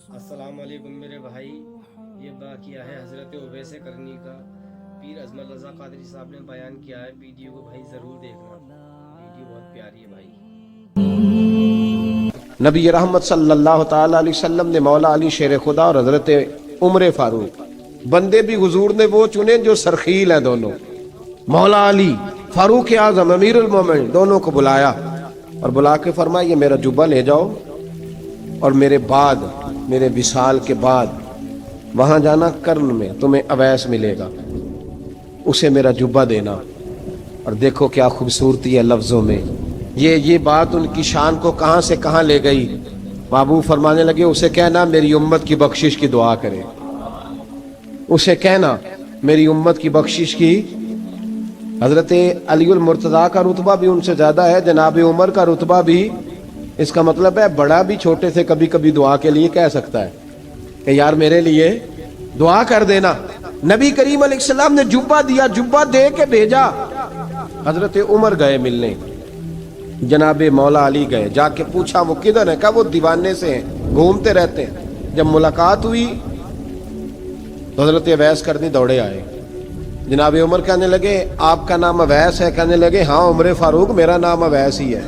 السلام علیکم میرے بھائی، یہ واقعہ ہے حضرت اویس کرنی کا۔ پیر اجمل رضا قادری صاحب نے بیان کیا ہے، ویڈیو کو بھائی ضرور دیکھنا، ویڈیو بہت پیاری ہے بھائی۔ نبی رحمت صلی اللہ تعالی علیہ وسلم نے مولا علی شیر خدا اور حضرت عمر فاروق بندے بھی حضور نے وہ چنے جو سرخیل ہیں دونوں، مولا علی فاروق اعظم امیر المومنین دونوں کو بلایا اور بلا کے فرمایا یہ میرا جبہ لے جاؤ اور میرے بعد میرے وصال کے بعد وہاں جانا کرن میں تمہیں اویس ملے گا، اسے میرا جبہ دینا۔ اور دیکھو کیا خوبصورتی ہے لفظوں میں، یہ بات ان کی شان کو کہاں سے کہاں لے گئی۔ محبوب فرمانے لگے اسے کہنا میری امت کی بخشش کی دعا کرے، اسے کہنا میری امت کی بخشش کی۔ حضرت علی المرتضیٰ کا رتبہ بھی ان سے زیادہ ہے، جناب عمر کا رتبہ بھی، اس کا مطلب ہے بڑا بھی چھوٹے سے کبھی کبھی دعا کے لیے کہہ سکتا ہے کہ یار میرے لیے دعا کر دینا۔ نبی کریم علیہ السلام نے جبہ دیا، جبہ دے کے بھیجا۔ حضرت عمر گئے ملنے، جناب مولا علی گئے، جا کے پوچھا وہ کدھر ہے، کہا وہ دیوانے سے ہیں، گھومتے رہتے ہیں۔ جب ملاقات ہوئی تو حضرت اویس کرنی دوڑے آئے۔ جناب عمر کہنے لگے آپ کا نام اویس ہے؟ کہنے لگے ہاں عمر فاروق میرا نام اویس ہی ہے۔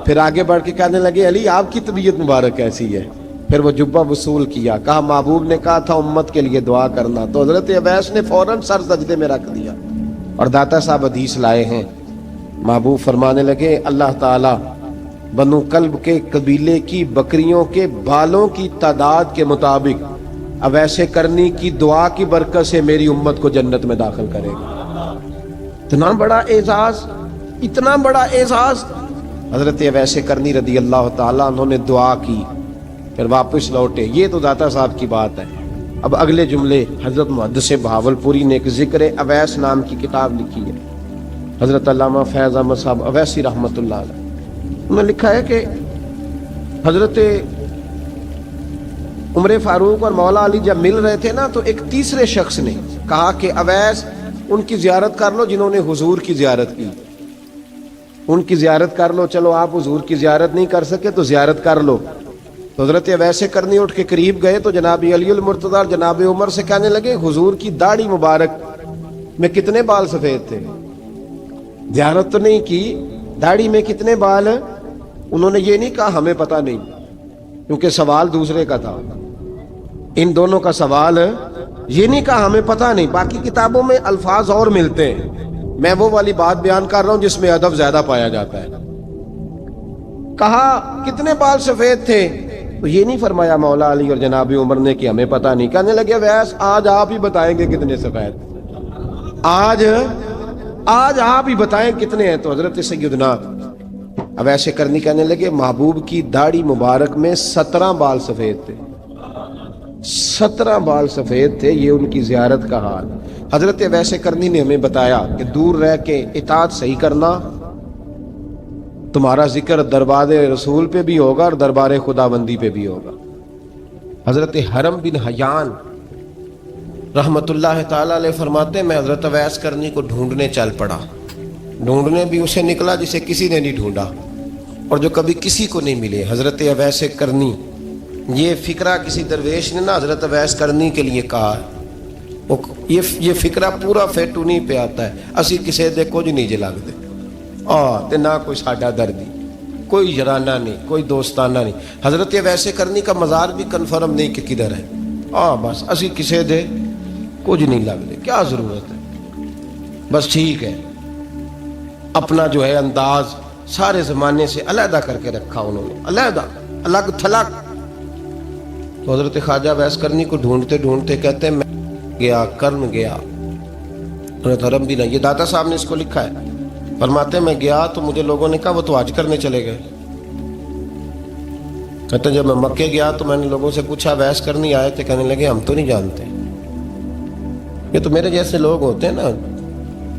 پھر آگے بڑھ کے کہنے لگے علی آپ کی طبیعت مبارک کیسی ہے؟ پھر وہ جبہ وصول کیا، کہا محبوب نے کہا تھا امت کے لیے دعا کرنا، تو حضرت اویس نے فوراً سر سجدے میں رکھ دیا۔ اور داتا صاحب حدیث لائے ہیں، محبوب فرمانے لگے اللہ تعالی بنو کلب کے قبیلے کی بکریوں کے بالوں کی تعداد کے مطابق اویس کرنی کی دعا کی برکت سے میری امت کو جنت میں داخل کرے گا۔ اتنا بڑا اعزاز، اتنا اعزاز اعزاز حضرت اویس کرنی رضی اللہ تعالیٰ انہوں نے دعا کی، پھر واپس لوٹے۔ یہ تو داتا صاحب کی بات ہے۔ اب اگلے جملے حضرت محدث بہاولپوری نے ایک ذکر اویس نام کی کتاب لکھی ہے، حضرت علامہ فیض احمد صاحب اویسی رحمۃ اللہ علیہ، انہوں نے لکھا ہے کہ حضرت عمر فاروق اور مولا علی جب مل رہے تھے نا، تو ایک تیسرے شخص نے کہا کہ اویس ان کی زیارت کر لو جنہوں نے حضور کی زیارت کی، ان کی زیارت کر لو، چلو آپ حضور کی زیارت نہیں کر سکے تو زیارت کر لو۔ تو حضرت اویس کرنی اٹھ کے قریب گئے تو جناب علی المرتضیٰ اور جناب عمر سے کہنے لگے حضور کی داڑھی مبارک میں کتنے بال سفید تھے؟ زیارت تو نہیں کی، داڑھی میں کتنے بال؟ انہوں نے یہ نہیں کہا ہمیں پتہ نہیں، کیونکہ سوال دوسرے کا تھا۔ ان دونوں کا سوال یہ نہیں کہا ہمیں پتہ نہیں، باقی کتابوں میں الفاظ اور ملتے ہیں، میں وہ والی بات بیان کر رہا ہوں جس میں ادب زیادہ پایا جاتا ہے۔ کہا کتنے بال سفید تھے؟ تو یہ نہیں فرمایا مولا علی اور جناب عمر نے کہ ہمیں پتہ نہیں، کہنے لگے ویس آج آپ ہی بتائیں گے کتنے سفید، آج آپ ہی بتائیں کتنے ہیں۔ تو حضرت سیدنا اویس کرنی کہنے لگے محبوب کی داڑھی مبارک میں 17 بال سفید تھے، 17 بال سفید تھے، یہ ان کی زیارت کا حال۔ حضرت اویس کرنی نے ہمیں بتایا کہ دور رہ کے اطاعت صحیح کرنا، تمہارا ذکر دربار رسول پہ بھی ہوگا اور دربار خداوندی پہ بھی ہوگا۔ حضرت حرم بن حیان رحمت اللہ تعالی علیہ فرماتے ہیں میں حضرت اویس کرنی کو ڈھونڈنے چل پڑا، ڈھونڈنے بھی اسے نکلا جسے کسی نے نہیں ڈھونڈا اور جو کبھی کسی کو نہیں ملے، حضرت اویس کرنی۔ یہ فکرہ کسی درویش نے نا حضرت اویس کرنی کے لیے کہا، یہ فکرہ پورا فیٹونی پہ آتا ہے، اسی کسے دے کچھ نہیں جے لگ دے تے نہ کوئی ساڈا دردی، کوئی جرانہ نہیں، کوئی دوستانہ نہیں۔ حضرت اویس کرنی کا مزار بھی کنفرم نہیں کہ کدھر ہے، بس اسی کسے دے کچھ نہیں لگ دے، کیا ضرورت ہے، بس ٹھیک ہے۔ اپنا جو ہے انداز سارے زمانے سے علیحدہ کر کے رکھا انہوں نے، علیحدہ، الگ تھلگ۔ تو حضرت خواجہ اویس کرنی کو ڈھونڈتے ڈھونڈتے کہتے ہیں میں گیا، کرن گیا، حضرت حرم بھی نہیں، یہ داتا صاحب نے اس کو لکھا ہے، فرماتے ہیں میں گیا تو مجھے لوگوں نے کہا وہ تو حج کرنے چلے گئے۔ کہتے ہیں جب میں مکے گیا تو میں نے لوگوں سے پوچھا اویس کرنی آئے تھے؟ کہنے لگے ہم تو نہیں جانتے۔ یہ تو میرے جیسے لوگ ہوتے ہیں نا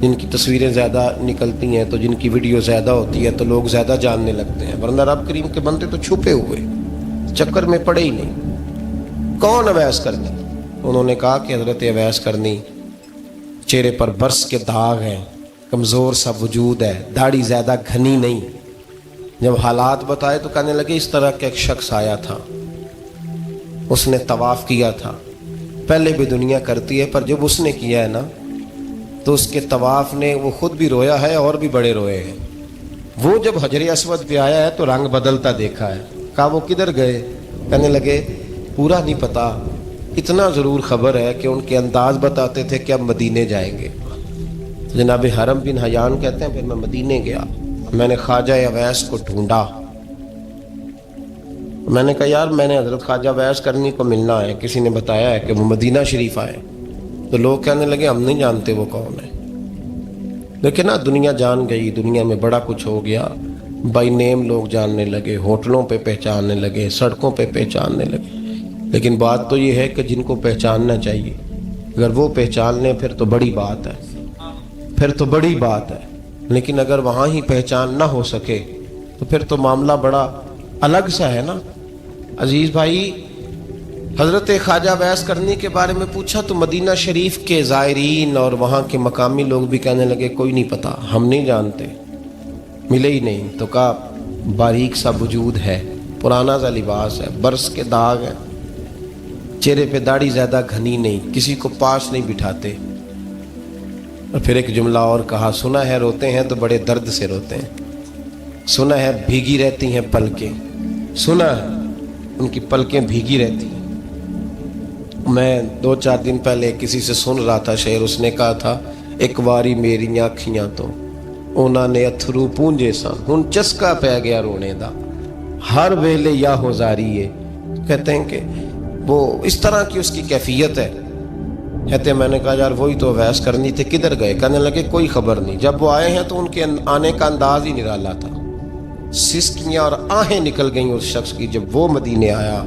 جن کی تصویریں زیادہ نکلتی ہیں تو جن کی ویڈیو زیادہ ہوتی ہے تو لوگ زیادہ جاننے لگتے ہیں، ورنہ رب کریم کے بندے تو چھپے ہوئے، چکر میں پڑے ہی نہیں۔ کون اویس کرنی؟ انہوں نے کہا کہ حضرت اویس کرنی، چہرے پر برس کے داغ ہیں، کمزور سا وجود ہے، داڑھی زیادہ گھنی نہیں۔ جب حالات بتائے تو کہنے لگے اس طرح کا ایک شخص آیا تھا، اس نے طواف کیا تھا. پہلے بھی دنیا کرتی ہے، پر جب اس نے کیا ہے نا تو اس کے طواف نے وہ خود بھی رویا ہے اور بھی بڑے روئے ہیں. وہ جب حجر اسود پہ آیا ہے تو رنگ بدلتا دیکھا ہے. کہا وہ کدھر گئے؟ کہنے لگے پورا نہیں پتا، اتنا ضرور خبر ہے کہ ان کے انداز بتاتے تھے کہ اب مدینے جائیں گے. جناب حرم بن حیان کہتے ہیں پھر میں مدینے گیا، میں نے خواجہ اویس کو ڈھونڈا. میں نے کہا یار میں نے حضرت خواجہ اویس کرنی کو ملنا ہے، کسی نے بتایا ہے کہ وہ مدینہ شریف آئے. تو لوگ کہنے لگے ہم نہیں جانتے وہ کون ہے. لیکن نا دنیا جان گئی، دنیا میں بڑا کچھ ہو گیا. بائی نیم لوگ جاننے لگے، ہوٹلوں پہ پہچاننے لگے، سڑکوں پہ پہچاننے لگے. لیکن بات تو یہ ہے کہ جن کو پہچاننا چاہیے اگر وہ پہچان لیں پھر تو بڑی بات ہے، پھر تو بڑی بات ہے. لیکن اگر وہاں ہی پہچان نہ ہو سکے تو پھر تو معاملہ بڑا الگ سا ہے نا. عزیز بھائی، حضرت خواجہ اویس کرنی کے بارے میں پوچھا تو مدینہ شریف کے زائرین اور وہاں کے مقامی لوگ بھی کہنے لگے کوئی نہیں پتا، ہم نہیں جانتے، ملے ہی نہیں. تو کہا باریک سا وجود ہے، پرانا سا لباس ہے، برس کے داغ ہے، چہرے پہ داڑھی زیادہ گھنی نہیں، کسی کو پاس نہیں بٹھاتے. اور پھر ایک جملہ اور کہا، سنا ہے روتے ہیں تو بڑے درد سے روتے ہیں، سنا ہے بھیگی رہتی ہیں پلکیں، سنا ہے ان کی پلکیں بھیگی رہتی ہیں. میں 2-4 دن پہلے کسی سے سن رہا تھا شعر، اس نے کہا تھا ایک واری میری آنکھیاں تو انہوں نے اتھرو پونجے سن، ہن چسکا پہ گیا رونے دا، ہر ویلے یا ہو زاری ہے. کہتے ہیں کہ وہ اس طرح کی اس کی کیفیت ہے. کہتے ہیں میں نے کہا یار وہی تو اویس کرنی تھے، کدھر گئے؟ کہنے لگے کوئی خبر نہیں. جب وہ آئے ہیں تو ان کے آنے کا انداز ہی نرالا تھا، سسکیاں اور آہیں نکل گئیں اس شخص کی جب وہ مدینے آیا.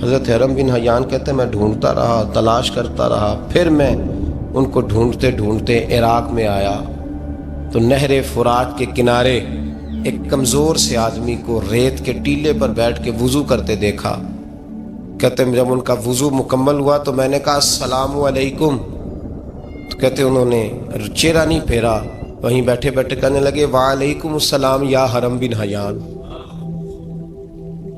حضرت حرم بن حیان کہتے ہیں میں ڈھونڈتا رہا، تلاش کرتا رہا، پھر میں ان کو ڈھونڈتے ڈھونڈتے عراق میں آیا تو نہر فرات کے کنارے ایک کمزور سے آدمی کو ریت کے ٹیلے پر بیٹھ کے وضو کرتے دیکھا. کہتے ہیں جب ان کا وضو مکمل ہوا تو میں نے کہا السلام علیکم. تو کہتے انہوں نے چہرہ نہیں پھیرا، وہیں بیٹھے بیٹھے کہنے لگے وعلیکم السلام یا حرم بن حیان،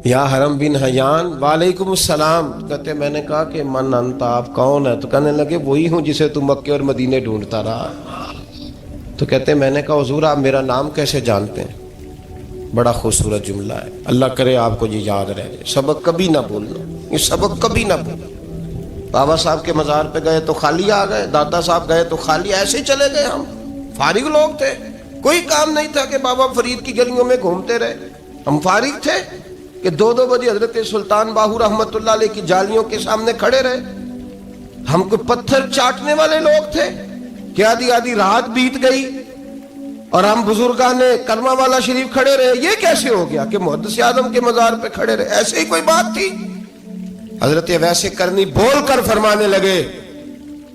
یا حرم بن حیان وعلیکم السلام. کہتے میں نے کہا کہ من انت، آپ کون ہے؟ تو کہنے لگے وہی ہوں جسے تم مکے اور مدینے ڈھونڈتا رہا. تو کہتے میں نے کہا حضور آپ میرا نام کیسے جانتے ہیں؟ بڑا خوبصورت جملہ ہے، اللہ کرے آپ کو یہ یاد رہے. سبق کبھی نہ بھولنا، یہ سبق کبھی نہ بھولنا. بابا صاحب کے مزار پہ گئے تو خالی آ گئے، دادا صاحب گئے تو خالی، ایسے ہی چلے گئے. ہم فارغ لوگ تھے، کوئی کام نہیں تھا کہ بابا فرید کی گلیوں میں گھومتے رہے. ہم فارغ تھے کہ 2 بجے حضرت سلطان باہو رحمت اللہ علیہ کی جالیوں کے سامنے کھڑے رہے. ہم کوئی پتھر چاٹنے والے لوگ تھے کہ آدھی رات بیت گئی اور ہم بزرگان کرما والا شریف کھڑے رہے. یہ کیسے ہو گیا کہ محدث اعظم کے مزار پہ کھڑے رہے؟ ایسے ہی کوئی بات تھی؟ حضرت اویس کرنی بول کر فرمانے لگے،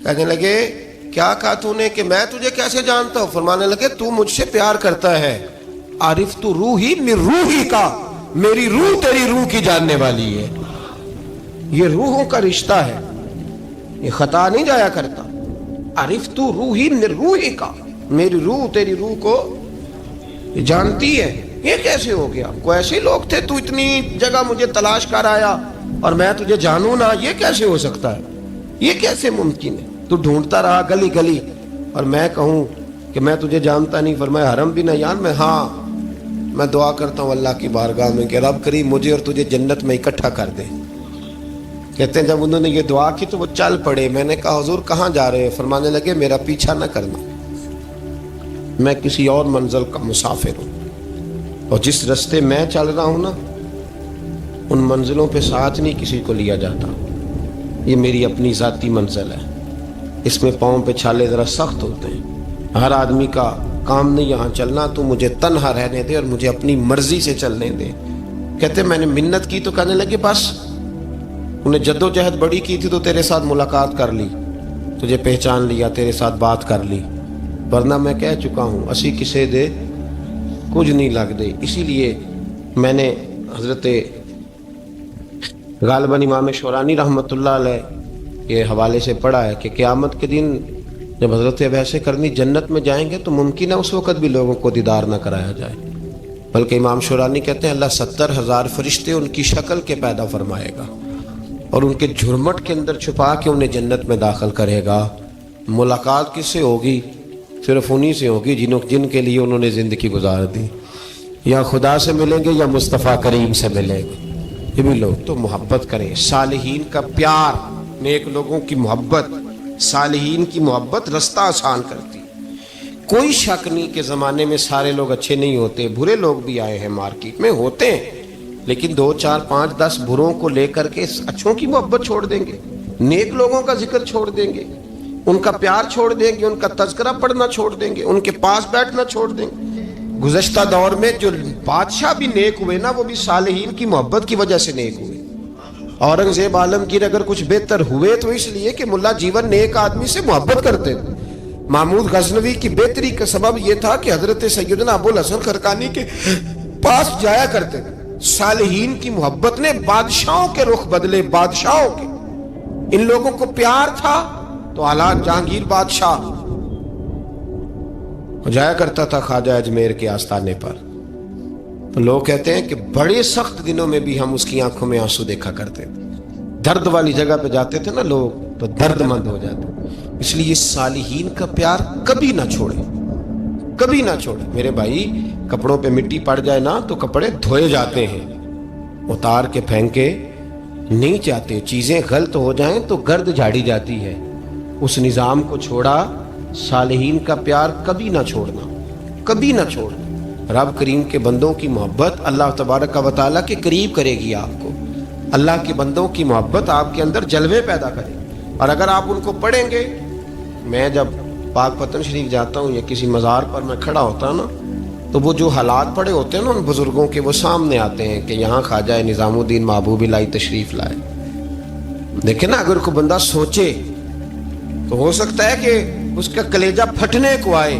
کہنے لگے کیا کہا تو نے کہ میں تجھے کیسے جانتا ہوں؟ فرمانے لگے تو مجھ سے پیار کرتا ہے، عارف تو روحی من روحی کا، میری روح تیری روح کی جاننے والی ہے. یہ روحوں کا رشتہ ہے، یہ خطا نہیں جایا کرتا. عارف تو روحی من روحی کا، میری روح تیری روح کو جانتی ہے. یہ کیسے ہو گیا؟ کوئی ایسے لوگ تھے تو اتنی جگہ مجھے تلاش کر آیا اور میں تجھے جانوں نہ؟ یہ کیسے ہو سکتا ہے؟ یہ کیسے ممکن ہے؟ تو ڈھونڈتا رہا گلی گلی اور میں کہوں کہ میں تجھے جانتا نہیں؟ فرمایا حرم بن حیان میں، ہاں میں دعا کرتا ہوں اللہ کی بارگاہ میں کہ رب کریم مجھے اور تجھے جنت میں اکٹھا کر دے. کہتے ہیں جب انہوں نے یہ دعا کی تو وہ چل پڑے. میں نے کہا حضور کہاں جا رہے ہیں؟ فرمانے لگے میرا پیچھا نہ کرنا، میں کسی اور منزل کا مسافر ہوں، اور جس رستے میں چل رہا ہوں نا ان منزلوں پہ ساتھ نہیں کسی کو لیا جاتا. یہ میری اپنی ذاتی منزل ہے، اس میں پاؤں پہ چھالے ذرا سخت ہوتے ہیں. ہر آدمی کا کام نہیں یہاں چلنا، تو مجھے تنہا رہنے دے اور مجھے اپنی مرضی سے چلنے دے. کہتے میں نے منت کی تو کہنے لگے بس انہیں جد و جہد بڑی کی تھی تو تیرے ساتھ ملاقات کر لی، تجھے پہچان لیا، تیرے ساتھ بات کر لی، ورنہ میں کہہ چکا ہوں اسی کسے دے کچھ نہیں لگ دے. اسی لیے میں نے حضرت غالباً امام شورانی رحمۃ اللہ علیہ کے حوالے سے پڑھا ہے کہ قیامت کے دن جب حضرت اویس کرنی جنت میں جائیں گے تو ممکن ہے اس وقت بھی لوگوں کو دیدار نہ کرایا جائے، بلکہ امام شورانی کہتے ہیں اللہ 70,000 فرشتے ان کی شکل کے پیدا فرمائے گا اور ان کے جھرمٹ کے اندر چھپا کے انہیں جنت میں داخل کرے گا۔ ملاقات کس سے ہوگی؟ صرف انہی سے ہوگی جن کے لیے انہوں نے زندگی گزار دی۔ یا خدا سے ملیں گے یا مصطفیٰ کریم سے ملیں گے۔ یہ بھی لوگ تو محبت کریں، صالحین کا پیار، نیک لوگوں کی محبت، صالحین کی محبت رستہ آسان کرتی۔ کوئی شک نہیں کہ زمانے میں سارے لوگ اچھے نہیں ہوتے، برے لوگ بھی آئے ہیں مارکیٹ میں، ہوتے ہیں، لیکن 2 4 5 10 بروں کو لے کر کے اچھوں کی محبت چھوڑ دیں گے، نیک لوگوں کا ذکر چھوڑ دیں گے، ان کا پیار چھوڑ دیں گے، ان کا تذکرہ پڑھنا چھوڑ دیں گے، ان کے پاس بیٹھنا چھوڑ دیں گے۔ گزشتہ دور میں جو بادشاہ بھی نیک ہوئے نا، وہ بھی صالحین کی محبت کی وجہ سے نیک ہوئے۔ اورنگزیب عالمگیر اگر کچھ بہتر ہوئے تو اس لیے کہ ملا جیون نیک آدمی سے محبت کرتے تھے۔ محمود غزنوی کی بہتری کا سبب یہ تھا کہ حضرت سیدنا ابو الحسن خرقانی کے پاس جایا کرتے تھے۔ صالحین کی محبت نے بادشاہوں کے رخ بدلے، بادشاہوں کے۔ ان لوگوں کو پیار تھا تو اعلیٰ جہانگیر بادشاہ جایا کرتا تھا خواجہ اجمیر کے آستانے پر، تو لوگ کہتے ہیں کہ بڑے سخت دنوں میں بھی ہم اس کی آنکھوں میں آنسو دیکھا کرتے تھے۔ درد والی جگہ پہ جاتے تھے نا لوگ تو درد مند ہو جاتے۔ اس لیے صالحین کا پیار کبھی نہ چھوڑے، کبھی نہ چھوڑے۔ میرے بھائی، کپڑوں پہ مٹی پڑ جائے نا تو کپڑے دھوئے جاتے ہیں، اتار کے پھینکے نہیں جاتے۔ چیزیں غلط ہو جائیں تو گرد جھاڑی جاتی ہے۔ اس نظام کو چھوڑا، صالحین کا پیار کبھی نہ چھوڑنا، کبھی نہ چھوڑنا۔ رب کریم کے بندوں کی محبت اللہ تبارک و تعالیٰ کے قریب کرے گی آپ کو۔ اللہ کے بندوں کی محبت آپ کے اندر جلوے پیدا کرے گی، اور اگر آپ ان کو پڑھیں گے۔ میں جب پاک پتن شریف جاتا ہوں یا کسی مزار پر میں کھڑا ہوتا ہوں نا، تو وہ جو حالات پڑے ہوتے ہیں نا ان بزرگوں کے، وہ سامنے آتے ہیں کہ یہاں خواجہ نظام الدین محبوب الہی تشریف لائے۔ دیکھیں نا، اگر کوئی بندہ سوچے تو ہو سکتا ہے کہ اس کا کلیجہ پھٹنے کو آئے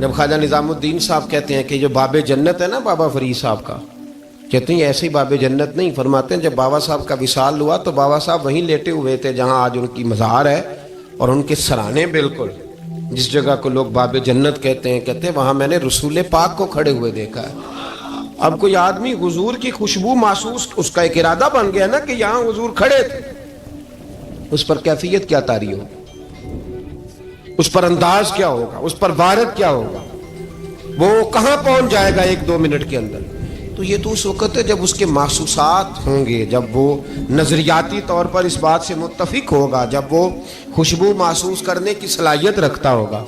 جب خواجہ نظام الدین صاحب کہتے ہیں کہ جو باب جنت ہے نا بابا فرید صاحب کا، کہتے ہیں ایسے ہی باب جنت نہیں، فرماتے ہیں جب بابا صاحب کا وصال ہوا تو بابا صاحب وہیں لیٹے ہوئے تھے جہاں آج ان کی مزار ہے، اور ان کے سرانے بالکل جس جگہ کو لوگ باب جنت کہتے ہیں وہاں میں نے رسول پاک کو کھڑے ہوئے دیکھا ہے۔ اب کوئی آدمی حضور کی خوشبو محسوس، اس کا ایک ارادہ بن گیا نا کہ یہاں حضور کھڑے تھے، اس پر کیفیت کیا طاری ہو، اس پر انداز کیا ہوگا، اس پر وارد کیا ہوگا، وہ کہاں پہنچ جائے گا 1-2 منٹ کے اندر۔ تو یہ تو اس وقت ہے جب اس کے محسوسات ہوں گے، جب وہ نظریاتی طور پر اس بات سے متفق ہوگا، جب وہ خوشبو محسوس کرنے کی صلاحیت رکھتا ہوگا۔